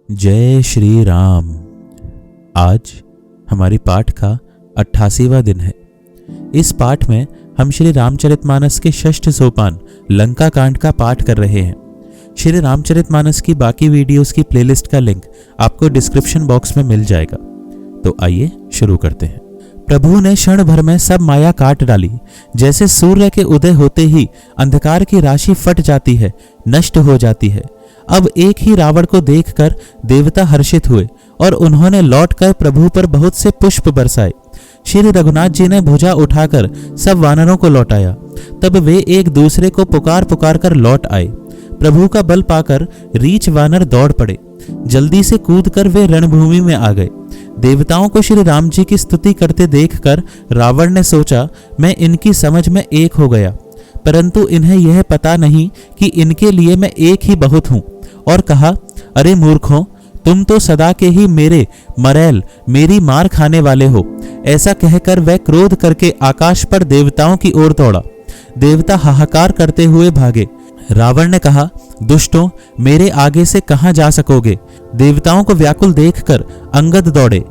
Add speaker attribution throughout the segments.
Speaker 1: जय श्री राम। आज हमारी पाठ का 88वां दिन है। इस पाठ में हम श्री रामचरितमानस के षष्ठ सोपान लंका कांड का पाठ कर रहे हैं। श्री रामचरितमानस की बाकी वीडियोस की प्लेलिस्ट का लिंक आपको डिस्क्रिप्शन बॉक्स में मिल जाएगा। तो आइए शुरू करते हैं। प्रभु ने क्षण भर में सब माया काट डाली। जैसे सूर्य के उदय होते ही अंधकार की राशि फट जाती है, नष्ट हो जाती है। अब एक ही रावण को देखकर देवता हर्षित हुए और उन्होंने लौटकर प्रभु पर बहुत से पुष्प बरसाए। श्री रघुनाथ जी ने भुजा उठाकर सब वानरों को लौटाया। तब वे एक दूसरे को पुकार पुकार कर लौट आए। प्रभु का बल पाकर रीछ वानर दौड़ पड़े। जल्दी से कूदकर वे रणभूमि में आ गए। देवताओं को श्री राम जी की स्तुति करते देखकर रावण ने सोचा, मैं इनकी समझ में एक हो गया, परंतु इन्हें यह पता नहीं कि इनके लिए मैं एक ही बहुत हूं। और कहा, अरे मूर्खों, तुम तो सदा के ही मेरे मरैल, मेरी मार खाने वाले हो। ऐसा कहकर वह क्रोध करके आकाश पर देवताओं की ओर दौड़ा। देवता हाहाकार करते हुए भागे। रावण ने कहा, दुष्टों, मेरे आगे से कहां जा सकोगे। देवताओं को व्याकुल देखकर अंगद दौड़े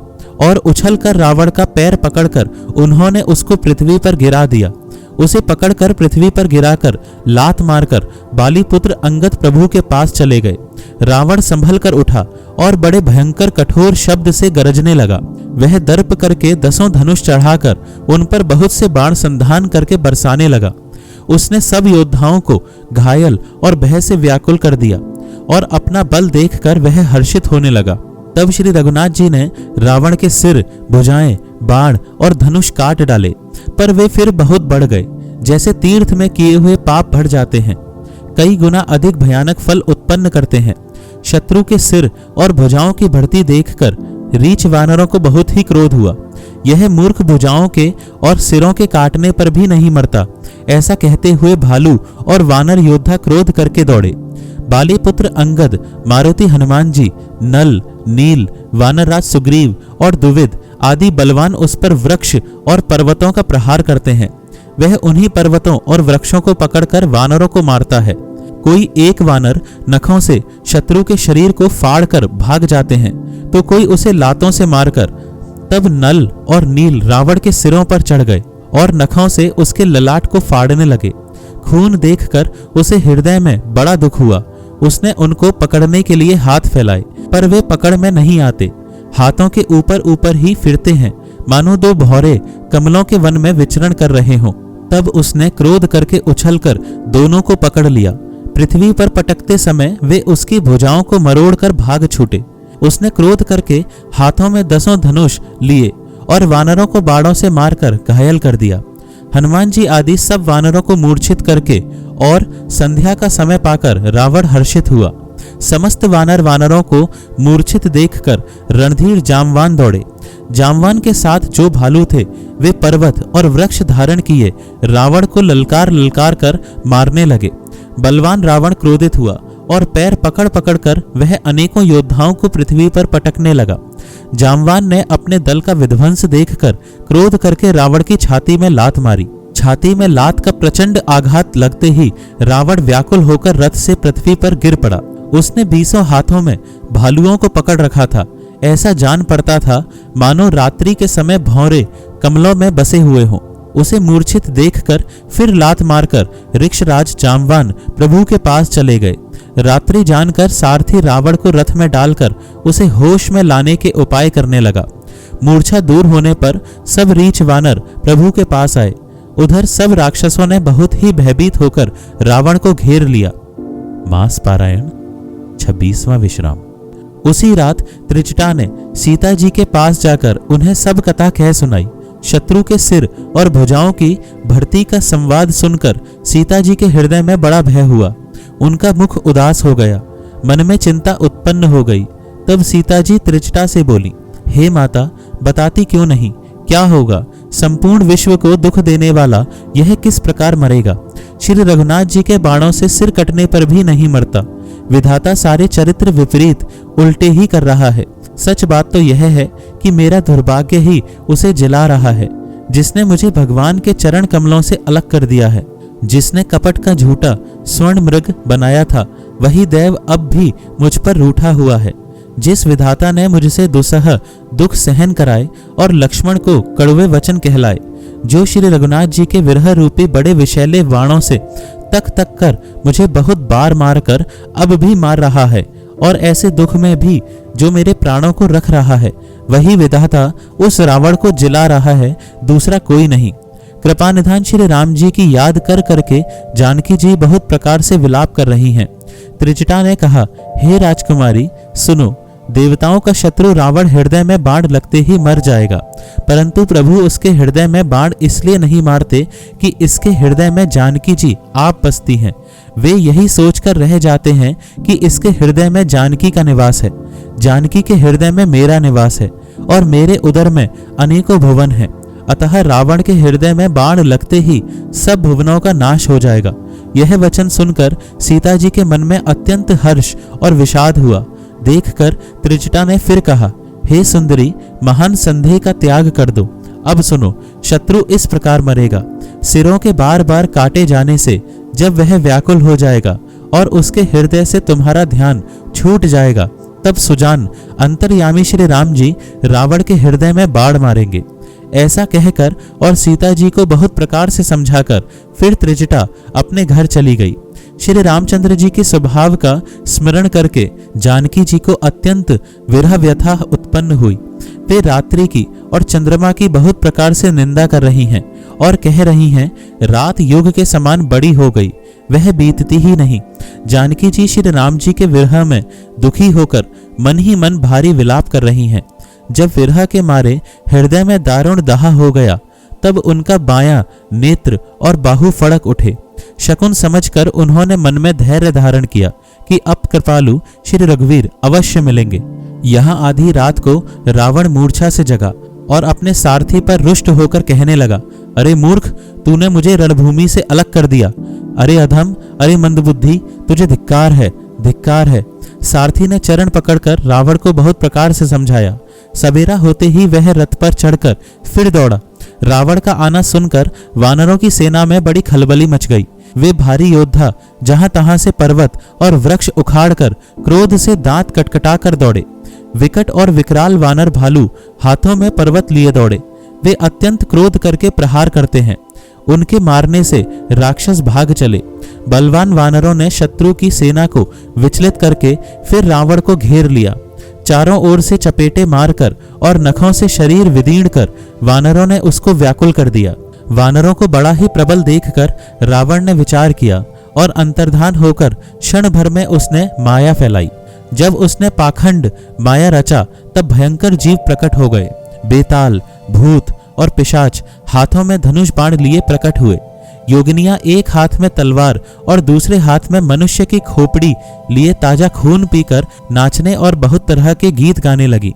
Speaker 1: और उछलकर रावण का पैर पकड़कर उन्होंने उसको पृथ्वी पर गिरा दिया। उसे पकड़कर पृथ्वी पर गिराकर लात मारकर बाली पुत्र अंगद प्रभु के पास चले गए। रावण संभल कर उठा और बड़े भयंकर कठोर शब्द से गरजने लगा। वह दर्प करके 10 धनुष चढ़ाकर उन पर बहुत से बाण संधान करके बरसाने लगा। उसने सब योद्धाओं को घायल और भय से व्याकुल कर दिया और अपना बल देखकर वह हर्षित होने लगा। तब श्री रघुनाथ जी ने रावण के सिर, भुजाएं, बाण और धनुष काट डाले, पर वे फिर बहुत बढ़ गए। जैसे तीर्थ में किए हुए पाप बढ़ जाते हैं, कई गुना अधिक भयानक फल उत्पन्न करते हैं। शत्रु के सिर और भुजाओं की बढ़ती देखकर रीछ वानरों को बहुत ही क्रोध हुआ। यह मूर्ख भुजाओं के और सिरों के काटने पर भी नहीं मरता। ऐसा कहते हुए भालू और वानर योद्धा क्रोध करके दौड़े। बाली पुत्र अंगद, मारुति हनुमान जी, नल, नील, वानरराज सुग्रीव और दुविद आदि बलवान उस पर वृक्ष और पर्वतों का प्रहार करते हैं। वह उन्हीं पर्वतों और वृक्षों को पकड़कर वानरों को मारता है। कोई एक वानर नखों से शत्रु के शरीर को फाड़कर भाग जाते हैं, तो कोई उसे लातों से मारकर। तब नल और नील रावण के सिरों पर चढ़ गए और नखों से उसके ललाट को फाड़ने लगे। खून देखकर उसे हृदय में बड़ा दुख हुआ। उसने उनको पकड़ने के लिए हाथ फैलाए, पर वे पकड़ में नहीं आते। हाथों के ऊपर ऊपर ही फिरते हैं, मानो 2 भौरे कमलों के वन में विचरण कर रहे हों। तब उसने क्रोध करके उछलकर दोनों को पकड़ लिया। पृथ्वी पर पटकते समय वे उसकी भुजाओं को मरोड़कर भाग छूटे। उसने क्रोध करके हाथों में 10 धनुष लिए और वानरों को बाणों से मारकर घायल कर दिया। हनुमान जी आदि सब वानरों को मूर्छित करके और संध्या का समय पाकर रावण हर्षित हुआ। समस्त वानरों को मूर्छित देखकर रणधीर जामवान दौड़े। जामवान के साथ जो भालू थे वे पर्वत और वृक्ष धारण किए रावण को ललकार ललकार कर मारने लगे। बलवान रावण क्रोधित हुआ और पैर पकड़ पकड़ कर वह अनेकों योद्धाओं को पृथ्वी पर पटकने लगा। जामवान ने अपने दल का विध्वंस देखकर क्रोध करके रावण की छाती में लात मारी। छाती में लात का प्रचंड आघात लगते ही रावण व्याकुल होकर रथ से पृथ्वी पर गिर पड़ा। उसने 20 हाथों में भालुओं को पकड़ रखा था। ऐसा जान पड़ता था मानो रात्रि के समय भौरे कमलों में बसे हुए हों। उसे मूर्छित देखकर फिर लात मारकर ऋक्षराज जामवान प्रभु के पास चले गए। रात्रि जानकर सारथी रावण को रथ में डालकर उसे होश में लाने के उपाय करने लगा। मूर्छा दूर होने पर सब रीछ वानर प्रभु के पास आए। उधर सब राक्षसों ने बहुत ही भयभीत होकर रावण को घेर लिया। मास पारायण 26वां विश्राम। उसी रात त्रिजटा ने सीता जी के पास जाकर उन्हें सब कथा कह सुनाई। शत्रु के सिर और भुजाओं की भर्ती का संवाद सुनकर सीता जी के हृदय में बड़ा भय हुआ। उनका मुख उदास हो गया, मन में चिंता उत्पन्न हो गई। तब सीता जी त्रिजटा से बोली, हे माता, बताती क्यों नहीं, क्या होगा? संपूर्ण विश्व को दुख देने वाला यह किस प्रकार मरेगा? श्री रघुनाथ जी के बाणों से सिर कटने पर भी नहीं मरता। विधाता सारे चरित्र विपरीत उल्टे ही कर रहा है। सच बात तो यह है कि मेरा दुर्भाग्य ही उसे जिला रहा है, जिसने मुझे भगवान के चरण कमलों से अलग कर दिया है। जिसने कपट का झूठा स्वर्ण मृग बनाया था, वही देव अब भी मुझ पर रूठा हुआ है। जिस विधाता ने मुझसे दुसह दुख सहन कराए और लक्ष्मण को कड़वे वचन कहलाए, जो श्री रघुनाथ जी के विरह रूपी बड़े विषैले बाणों से तक तक कर मुझे बहुत बार मार कर अब भी मार रहा है, और ऐसे दुख में भी जो मेरे प्राणों को रख रहा है, वही विधाता उस रावण को जिला रहा है, दूसरा कोई नहीं। कृपा निधान श्री राम जी की याद कर करके जानकी जी बहुत प्रकार से विलाप कर रही हैं। त्रिजटा ने कहा, हे राजकुमारी सुनो, देवताओं का शत्रु रावण हृदय में बाण लगते ही मर जाएगा, परंतु प्रभु उसके हृदय में बाण इसलिए नहीं मारते कि इसके हृदय में जानकी जी आप बसती हैं। वे यही सोचकर रह जाते हैं कि इसके हृदय में जानकी का निवास है, जानकी के हृदय में मेरा निवास है, और मेरे उदर में अनेकों भुवन हैं। अतः रावण के हृदय में बाण लगते ही सब भुवनों का नाश हो जाएगा। यह वचन सुनकर सीता जी के मन में अत्यंत हर्ष और विषाद हुआ। देखकर त्रिजटा ने फिर कहा, हे सुंदरी, महान संदेह का त्याग कर दो। अब सुनो, शत्रु इस प्रकार मरेगा। सिरों के बार बार काटे जाने से जब वह व्याकुल हो जाएगा और उसके हृदय से तुम्हारा ध्यान छूट जाएगा, तब सुजान अंतर्यामी श्री राम जी रावण के हृदय में बाण मारेंगे। ऐसा कहकर और सीता जी को बहुत प्रकार से समझाकर फिर त्रिजटा अपने घर चली गई। श्री रामचंद्र जी के स्वभाव का स्मरण करके जानकी जी को अत्यंत विरह व्यथा उत्पन्न हुई। वे रात्रि की और चंद्रमा की बहुत प्रकार से निंदा कर रही हैं और कह रही हैं, रात युग के समान बड़ी हो गई, वह बीतती ही नहीं। जानकी जी श्री राम जी के विरह में दुखी होकर मन ही मन भारी विलाप कर रही हैं। जब विरह के मारे हृदय में दारुण दाह हो गया, तब उनका बायां नेत्र और बाहु फड़क उठे। शकुन समझकर उन्होंने मन में धैर्य धारण किया कि अब कृपालु श्री रघुवीर अवश्य मिलेंगे। यहाँ आधी रात को रावण मूर्छा से जगा और अपने सारथी पर रुष्ट होकर कहने लगा, अरे मूर्ख, तूने मुझे रणभूमि से अलग कर दिया। अरे अधम, अरे मंदबुद्धि, तुझे धिक्कार है, धिक्कार है। सारथी ने चरण पकड़कर रावण को बहुत प्रकार से समझाया। सवेरा होते ही वह रथ पर चढ़कर फिर दौड़ा। रावण का आना सुनकर वानरों की सेना में बड़ी खलबली मच गई। वे भारी योद्धा जहां तहां से पर्वत और वृक्ष उखाड़कर क्रोध से दांत कटकटा कर दौड़े। विकट और विकराल वानर भालू हाथों में पर्वत लिए दौड़े। वे अत्यंत क्रोध करके प्रहार करते हैं। उनके मारने से राक्षस भाग चले। बलवान वानरों ने शत्रु की सेना को विचलित करके फिर रावण को घेर लिया। चारों ओर से चपेटे मारकर और नखों से शरीर विदीर्ण कर वानरों ने उसको व्याकुल कर दिया। वानरों को बड़ा ही प्रबल देखकर रावण ने विचार किया और अंतर्धान होकर क्षण भर में उसने माया फैलाई। जब उसने पाखंड माया रचा, तब भयंकर जीव प्रकट हो गए। बेताल, भूत और पिशाच हाथों में धनुष बाण लिए प्रकट हुए। योगिनियां एक हाथ में तलवार और दूसरे हाथ में मनुष्य की खोपड़ी लिए ताजा खून पीकर नाचने और बहुत तरह के गीत गाने लगी।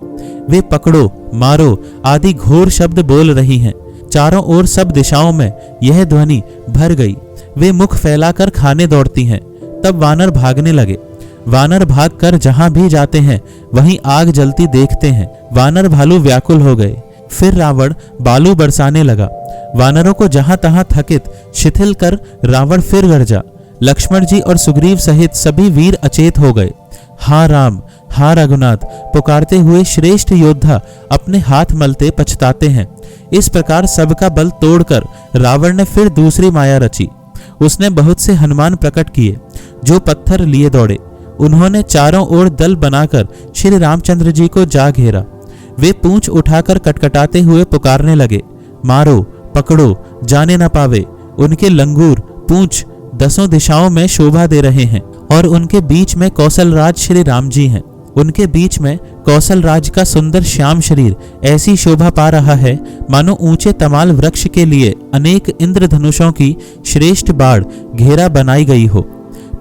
Speaker 1: वे पकड़ो, मारो आदि घोर शब्द बोल रही हैं। चारों ओर सब दिशाओं में यह ध्वनि भर गई। वे मुख फैलाकर खाने दौड़ती हैं। तब वानर भागने लगे। वानर भागकर जहां भी जाते हैं वहीं आग जलती देखते हैं। वानर भालू व्याकुल हो गए। फिर रावण बालू बरसाने लगा। वानरों को जहां तहां थकित शिथिल कर रावण फिर गरजा। लक्ष्मण जी और सुग्रीव सहित सभी वीर अचेत हो गए। हाँ राम, हाँ रघुनाथ पुकारते हुए श्रेष्ठ योद्धा अपने हाथ मलते पछताते हैं। इस प्रकार सबका बल तोड़कर रावण ने फिर दूसरी माया रची। उसने बहुत से हनुमान प्रकट किए जो पत्थर लिए दौड़े। उन्होंने चारों ओर दल बनाकर श्री रामचंद्र जी को जा घेरा। वे पूंछ उठाकर कटकटाते हुए पुकारने लगे, मारो, पकड़ो, जाने न पावे। उनके लंगूर पूंछ दसों दिशाओं में शोभा दे रहे हैं और उनके बीच में कौशलराज श्री राम जी हैं। उनके बीच में कौशलराज का सुंदर श्याम शरीर ऐसी शोभा पा रहा है मानो ऊंचे तमाल वृक्ष के लिए अनेक इंद्रधनुषों की श्रेष्ठ बाढ़ घेरा बनाई गई हो।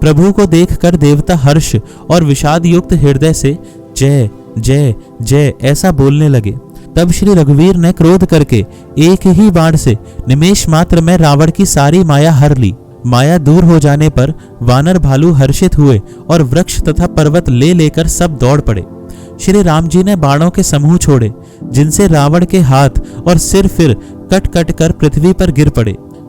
Speaker 1: प्रभु को देखकर देवता हर्ष और विषाद युक्त हृदय से जय जय जय ऐसा बोलने लगे। तब श्री रघुवीर ने क्रोध करके एक ही बाण से निमेष मात्र में रावण की सारी माया हर ली। माया दूर हो जाने पर वानर भालू हर्षित हुए और वृक्ष तथा पर्वत ले लेकर सब दौड़ पड़े। श्री राम जी ने बाणों के समूह छोड़े जिनसे रावण के हाथ और सिर फिर कट कट कर पृथ्वी पर गिर पड़े।